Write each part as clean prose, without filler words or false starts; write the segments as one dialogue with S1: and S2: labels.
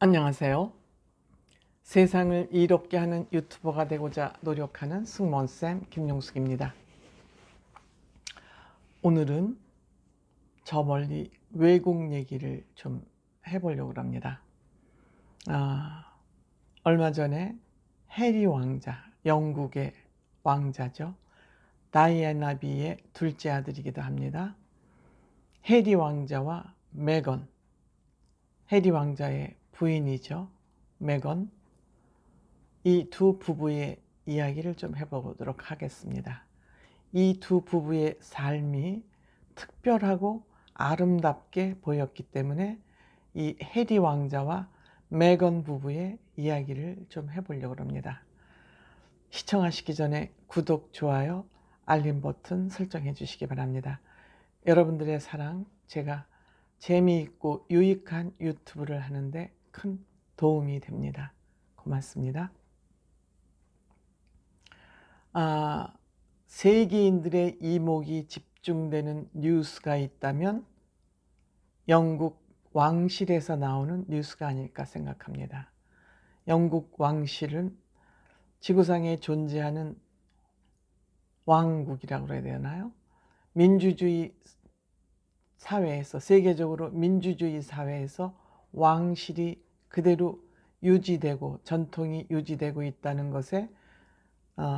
S1: 안녕하세요. 세상을 이롭게 하는 유튜버가 되고자 노력하는 승무원쌤 김용숙입니다. 오늘은 저 멀리 외국 얘기를 좀 해보려고 합니다. 얼마 전에 해리 왕자, 영국의 왕자죠. 다이애나비의 둘째 아들이기도 합니다. 해리 왕자와 메건, 해리 왕자의 부인이죠. 메건, 이 두 부부의 이야기를 좀 해보도록 하겠습니다. 이 두 부부의 삶이 특별하고 아름답게 보였기 때문에 이 해리 왕자와 메건 부부의 이야기를 좀 해보려고 합니다. 시청하시기 전에 구독, 좋아요, 알림 버튼 설정해 주시기 바랍니다. 여러분들의 사랑, 제가 재미있고 유익한 유튜브를 하는데 큰 도움이 됩니다. 고맙습니다. 세계인들의 이목이 집중되는 뉴스가 있다면 영국 왕실에서 나오는 뉴스가 아닐까 생각합니다. 영국 왕실은 지구상에 존재하는 왕국이라고 그래야 되나요? 민주주의 사회에서, 세계적으로 민주주의 사회에서 왕실이 그대로 유지되고 전통이 유지되고 있다는 것에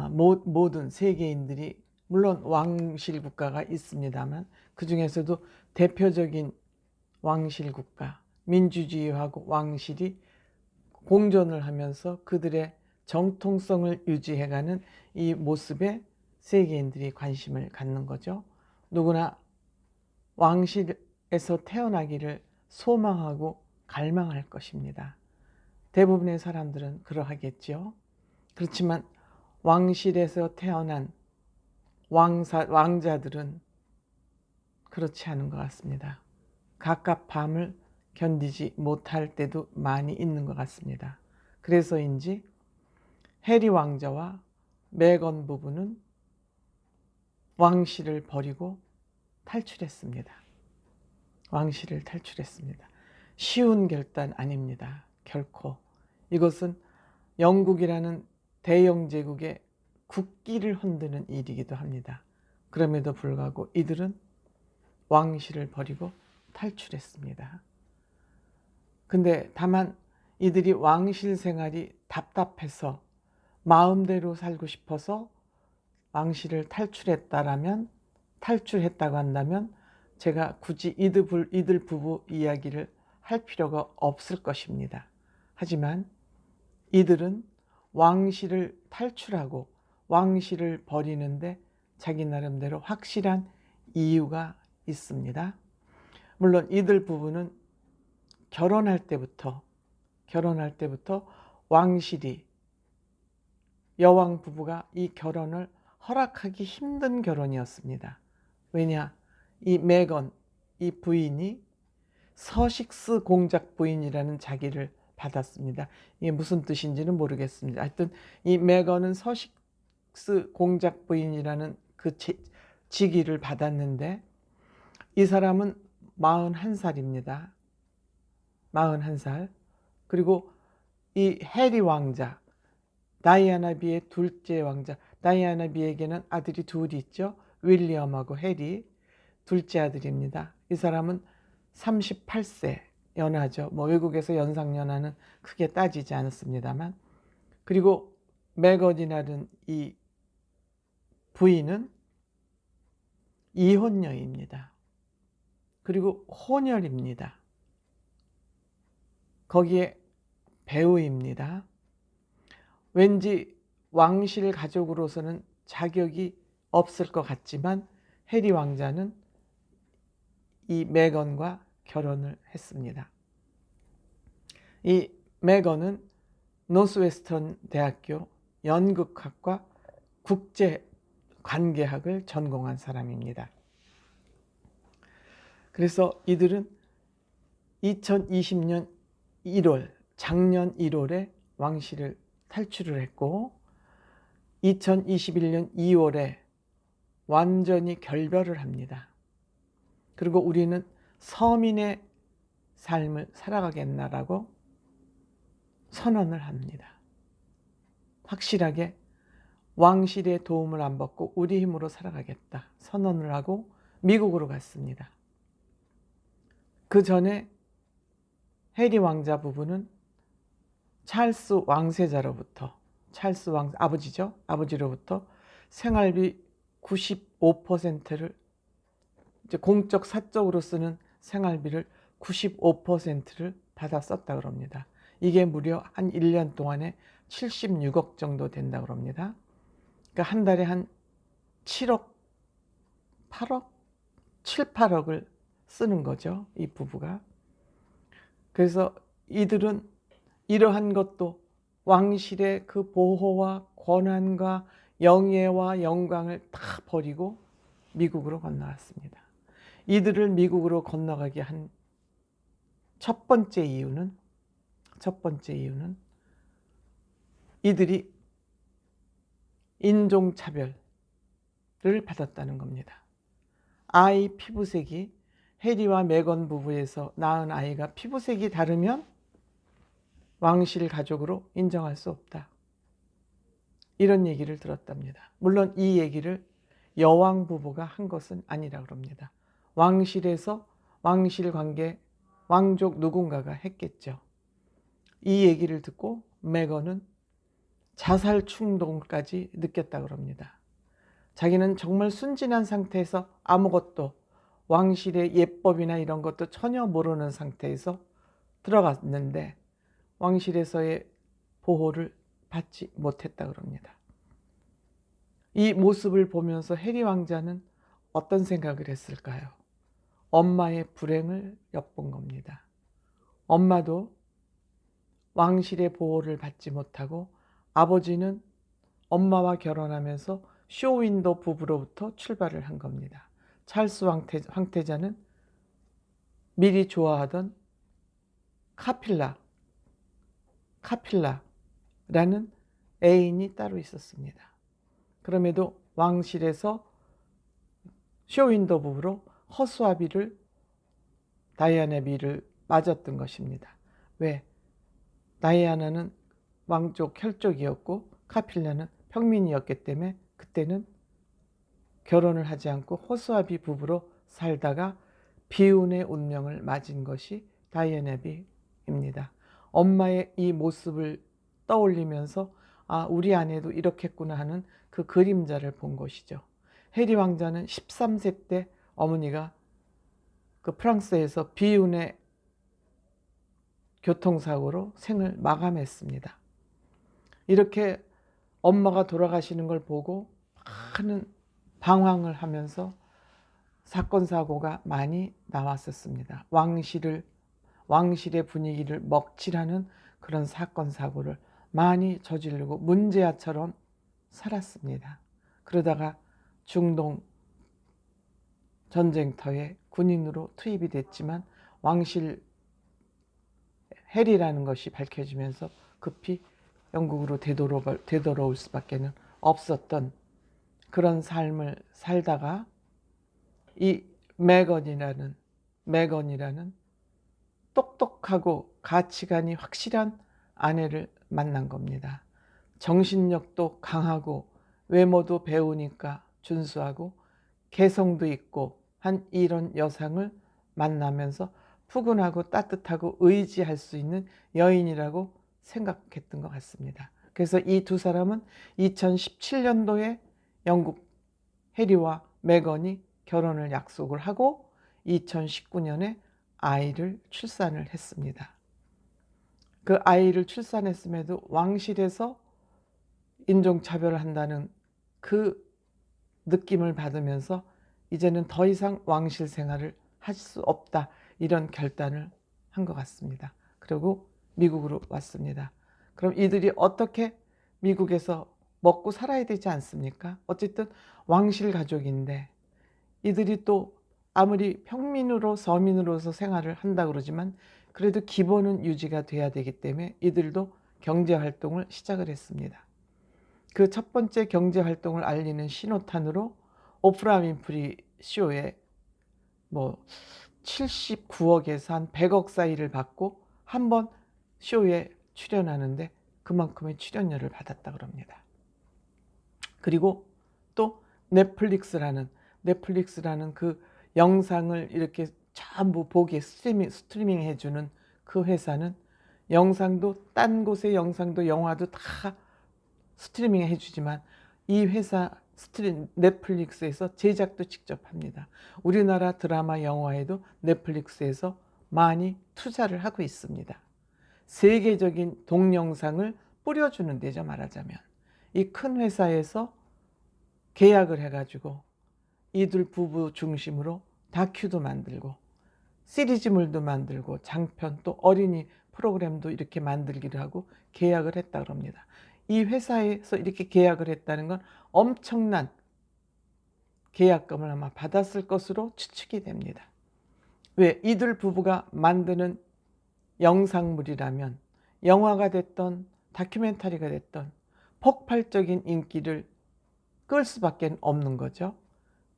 S1: 모든 세계인들이, 물론 왕실 국가가 있습니다만 그 중에서도 대표적인 왕실 국가, 민주주의하고 왕실이 공존을 하면서 그들의 정통성을 유지해가는 이 모습에 세계인들이 관심을 갖는 거죠. 누구나 왕실에서 태어나기를 소망하고 갈망할 것입니다. 대부분의 사람들은 그러하겠죠. 그렇지만 왕실에서 태어난 왕자들은 그렇지 않은 것 같습니다. 갑갑함을 견디지 못할 때도 많이 있는 것 같습니다. 그래서인지 해리 왕자와 메건 부부는 왕실을 버리고 탈출했습니다. 왕실을 탈출했습니다. 쉬운 결단 아닙니다. 결코. 이것은 영국이라는 대영 제국의 국기를 흔드는 일이기도 합니다. 그럼에도 불구하고 이들은 왕실을 버리고 탈출했습니다. 근데 다만 이들이 왕실 생활이 답답해서 마음대로 살고 싶어서 왕실을 탈출했다고 한다면 제가 굳이 이들 부부 이야기를 할 필요가 없을 것입니다. 하지만 이들은 왕실을 탈출하고 왕실을 버리는데 자기 나름대로 확실한 이유가 있습니다. 물론 이들 부부는 결혼할 때부터 왕실이, 여왕 부부가 이 결혼을 허락하기 힘든 결혼이었습니다. 왜냐? 이 메건, 이 부인이 서식스 공작 부인이라는 자기를 받았습니다. 이게 무슨 뜻인지는 모르겠습니다. 하여튼 이 메건은 서식스 공작 부인이라는 그 직위를 받았는데 이 사람은 41살입니다. 41살. 그리고 이 해리 왕자, 다이애나비의 둘째 왕자, 다이애나비에게는 아들이 둘이 있죠. 윌리엄하고 해리, 둘째 아들입니다. 이 사람은 38세 연하죠. 외국에서 연상연하는 크게 따지지 않았습니다만. 그리고 메건이라는 이 부인은 이혼녀입니다. 그리고 혼혈입니다. 거기에 배우입니다. 왠지 왕실 가족으로서는 자격이 없을 것 같지만 해리 왕자는 이 메건과 결혼을 했습니다. 이 메건은 노스웨스턴 대학교 연극학과 국제관계학을 전공한 사람입니다. 그래서 이들은 2020년 1월, 작년 1월에 왕실을 탈출을 했고 2021년 2월에 완전히 결별을 합니다. 그리고 우리는 서민의 삶을 살아가겠나라고 선언을 합니다. 확실하게 왕실의 도움을 안 받고 우리 힘으로 살아가겠다 선언을 하고 미국으로 갔습니다. 그 전에 해리 왕자 부부는 찰스 왕세자로부터, 찰스 왕 아버지죠, 아버지로부터 생활비 95%를 이제 공적 사적으로 쓰는 생활비를 95%를 받아 썼다 그럽니다. 이게 무려 한 1년 동안에 76억 정도 된다 그럽니다. 그러니까 한 달에 한 7억, 8억, 7, 8억을 쓰는 거죠, 이 부부가. 그래서 이들은 이러한 것도 왕실의 그 보호와 권한과 영예와 영광을 다 버리고 미국으로 건너갔습니다. 이들을 미국으로 건너가게 한 첫 번째 이유는 이들이 인종차별을 받았다는 겁니다. 아이 피부색이 해리와 메건 부부에서 낳은 아이가 피부색이 다르면 왕실 가족으로 인정할 수 없다. 이런 얘기를 들었답니다. 물론 이 얘기를 여왕 부부가 한 것은 아니라 그럽니다. 왕실에서 왕실 관계 왕족 누군가가 했겠죠. 이 얘기를 듣고 메건은 자살 충동까지 느꼈다 그럽니다. 자기는 정말 순진한 상태에서 아무것도 왕실의 예법이나 이런 것도 전혀 모르는 상태에서 들어갔는데 왕실에서의 보호를 받지 못했다 그럽니다. 이 모습을 보면서 해리 왕자는 어떤 생각을 했을까요? 엄마의 불행을 엿본 겁니다. 엄마도 왕실의 보호를 받지 못하고 아버지는 엄마와 결혼하면서 쇼윈도 부부로부터 출발을 한 겁니다. 찰스 황태자는 미리 좋아하던 카필라라는 애인이 따로 있었습니다. 그럼에도 왕실에서 쇼윈도 부부로 허수아비를 다이애나비를 맞았던 것입니다. 왜? 다이애나는 왕족 혈족이었고 카필라는 평민이었기 때문에 그때는 결혼을 하지 않고 허수아비 부부로 살다가 비운의 운명을 맞은 것이 다이애나비입니다. 엄마의 이 모습을 떠올리면서 아, 우리 아내도 이렇겠구나 하는 그 그림자를 본 것이죠. 해리 왕자는 13세 때 어머니가 그 프랑스에서 비운의 교통사고로 생을 마감했습니다. 이렇게 엄마가 돌아가시는 걸 보고 많은 방황을 하면서 사건 사고가 많이 나왔었습니다. 왕실의 분위기를 먹칠하는 그런 사건 사고를 많이 저지르고 문제아처럼 살았습니다. 그러다가 중동 전쟁터에 군인으로 투입이 됐지만 왕실 해리라는 것이 밝혀지면서 급히 영국으로 되돌아올 수밖에 없었던 그런 삶을 살다가 이 메건이라는 똑똑하고 가치관이 확실한 아내를 만난 겁니다. 정신력도 강하고 외모도 배우니까 준수하고 개성도 있고 한 이런 여성을 만나면서 푸근하고 따뜻하고 의지할 수 있는 여인이라고 생각했던 것 같습니다. 그래서 이 두 사람은 2017년도에 영국 해리와 메건이 결혼을 약속을 하고 2019년에 아이를 출산을 했습니다. 그 아이를 출산했음에도 왕실에서 인종차별을 한다는 그 느낌을 받으면서 이제는 더 이상 왕실 생활을 할 수 없다 이런 결단을 한 것 같습니다. 그리고 미국으로 왔습니다. 그럼 이들이 어떻게 미국에서 먹고 살아야 되지 않습니까? 어쨌든 왕실 가족인데 이들이 또 아무리 평민으로 서민으로서 생활을 한다 그러지만 그래도 기본은 유지가 돼야 되기 때문에 이들도 경제활동을 시작을 했습니다. 그 첫 번째 경제활동을 알리는 신호탄으로 오프라 윈프리 쇼에 79억에서 한 100억 사이를 받고 한번 쇼에 출연하는데 그만큼의 출연료를 받았다 그럽니다. 그리고 또 넷플릭스라는 그 영상을 이렇게 전부 보게 스트리밍 해주는 그 회사는 영상도 딴 곳의 영상도 영화도 다 스트리밍 해주지만 이 회사 넷플릭스에서 제작도 직접 합니다. 우리나라 드라마 영화에도 넷플릭스에서 많이 투자를 하고 있습니다. 세계적인 동영상을 뿌려주는 데죠. 말하자면 이 큰 회사에서 계약을 해가지고 이들 부부 중심으로 다큐도 만들고 시리즈물도 만들고 장편 또 어린이 프로그램도 이렇게 만들기도 하고 계약을 했다 그럽니다. 이 회사에서 이렇게 계약을 했다는 건 엄청난 계약금을 아마 받았을 것으로 추측이 됩니다. 왜? 이들 부부가 만드는 영상물이라면 영화가 됐던 다큐멘터리가 됐던 폭발적인 인기를 끌 수밖에 없는 거죠.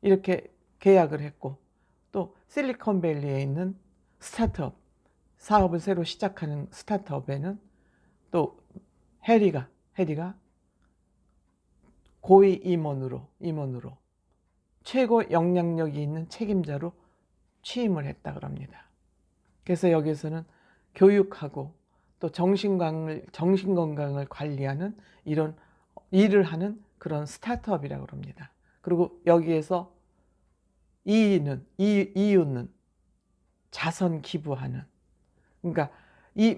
S1: 이렇게 계약을 했고 또 실리콘밸리에 있는 스타트업 사업을 새로 시작하는 스타트업에는 또 해리가 고위 임원으로 최고 영향력이 있는 책임자로 취임을 했다 그럽니다. 그래서 여기서는 교육하고 또 정신건강을 관리하는 이런 일을 하는 그런 스타트업이라고 그럽니다. 그리고 여기에서 이유는 자선 기부하는, 그러니까 이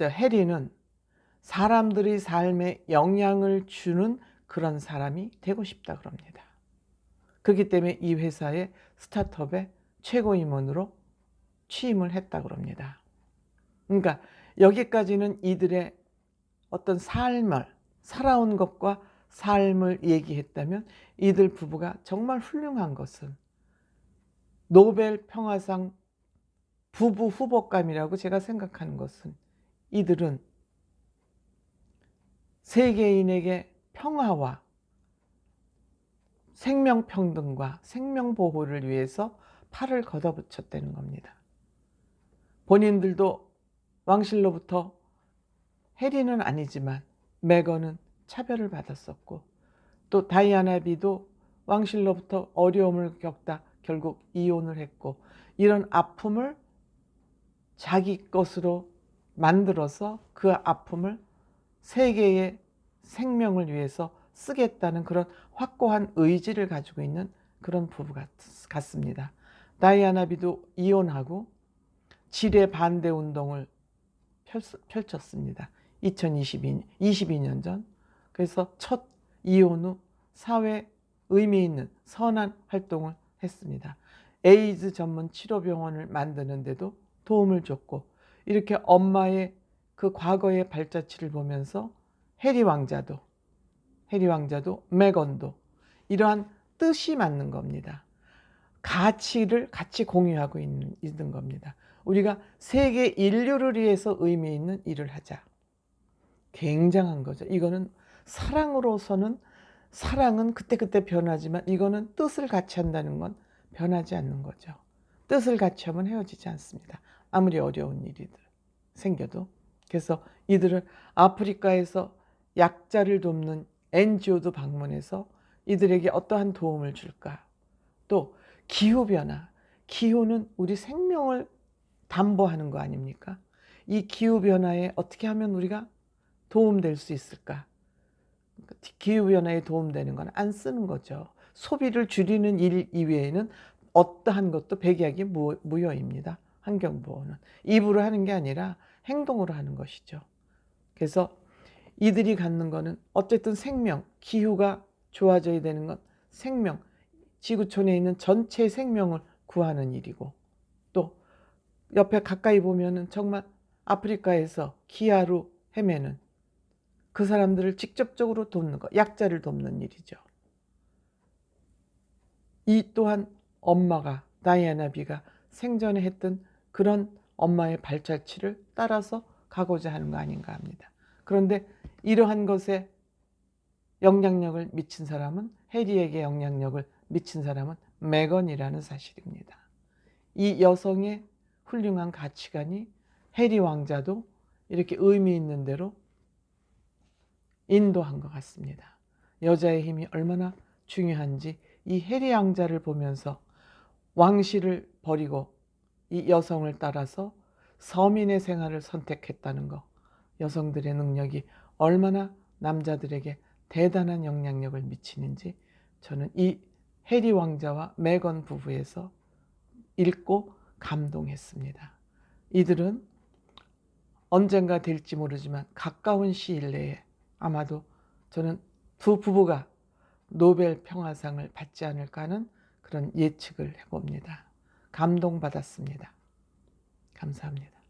S1: 해리는 사람들의 삶에 영향을 주는 그런 사람이 되고 싶다 그럽니다. 그렇기 때문에 이 회사의 스타트업의 최고 임원으로 취임을 했다 그럽니다. 그러니까 여기까지는 이들의 어떤 삶을 살아온 것과 삶을 얘기했다면 이들 부부가 정말 훌륭한 것은 노벨 평화상 부부 후보감이라고 제가 생각하는 것은 이들은 세계인에게 평화와 생명평등과 생명보호를 위해서 팔을 걷어붙였다는 겁니다. 본인들도 왕실로부터 해리는 아니지만 메건은 차별을 받았었고 또 다이아나비도 왕실로부터 어려움을 겪다 결국 이혼을 했고 이런 아픔을 자기 것으로 만들어서 그 아픔을 세계의 생명을 위해서 쓰겠다는 그런 확고한 의지를 가지고 있는 그런 부부 같습니다. 다이아나비도 이혼하고 질의 반대 운동을 펼쳤습니다. 22년 전. 그래서 첫 이혼 후 사회 의미 있는 선한 활동을 했습니다. 에이즈 전문 치료병원을 만드는데도 도움을 줬고 이렇게 엄마의 그 과거의 발자취를 보면서 해리 왕자도 메건도 이러한 뜻이 맞는 겁니다. 가치를 같이 공유하고 있는 겁니다. 우리가 세계 인류를 위해서 의미 있는 일을 하자. 굉장한 거죠. 이거는 사랑으로서는 사랑은 그때그때 변하지만 이거는 뜻을 같이 한다는 건 변하지 않는 거죠. 뜻을 같이 하면 헤어지지 않습니다. 아무리 어려운 일이 생겨도. 그래서 이들은 아프리카에서 약자를 돕는 NGO도 방문해서 이들에게 어떠한 도움을 줄까. 또 기후변화, 기후는 우리 생명을 담보하는 거 아닙니까? 이 기후변화에 어떻게 하면 우리가 도움될 수 있을까? 기후변화에 도움되는 건 안 쓰는 거죠. 소비를 줄이는 일 이외에는 어떠한 것도 백약이 무효입니다. 환경보호는 입으로 하는 게 아니라 행동으로 하는 것이죠. 그래서 이들이 갖는 거는 어쨌든 생명, 기후가 좋아져야 되는 건 생명, 지구촌에 있는 전체 생명을 구하는 일이고 또 옆에 가까이 보면은 정말 아프리카에서 기아로 헤매는 그 사람들을 직접적으로 돕는 것, 약자를 돕는 일이죠. 이 또한 엄마가 다이아나비가 생전에 했던 그런 엄마의 발자취를 따라서 가고자 하는 거 아닌가 합니다. 그런데 이러한 것에 영향력을 미친 사람은 해리에게 영향력을 미친 사람은 메건이라는 사실입니다. 이 여성의 훌륭한 가치관이 해리 왕자도 이렇게 의미 있는 대로 인도한 것 같습니다. 여자의 힘이 얼마나 중요한지 이 해리 왕자를 보면서 왕실을 버리고 이 여성을 따라서 서민의 생활을 선택했다는 것, 여성들의 능력이 얼마나 남자들에게 대단한 영향력을 미치는지 저는 이 해리 왕자와 메건 부부에서 읽고 감동했습니다. 이들은 언젠가 될지 모르지만 가까운 시일 내에 아마도 저는 두 부부가 노벨 평화상을 받지 않을까 하는 그런 예측을 해봅니다. 감동받았습니다. 감사합니다.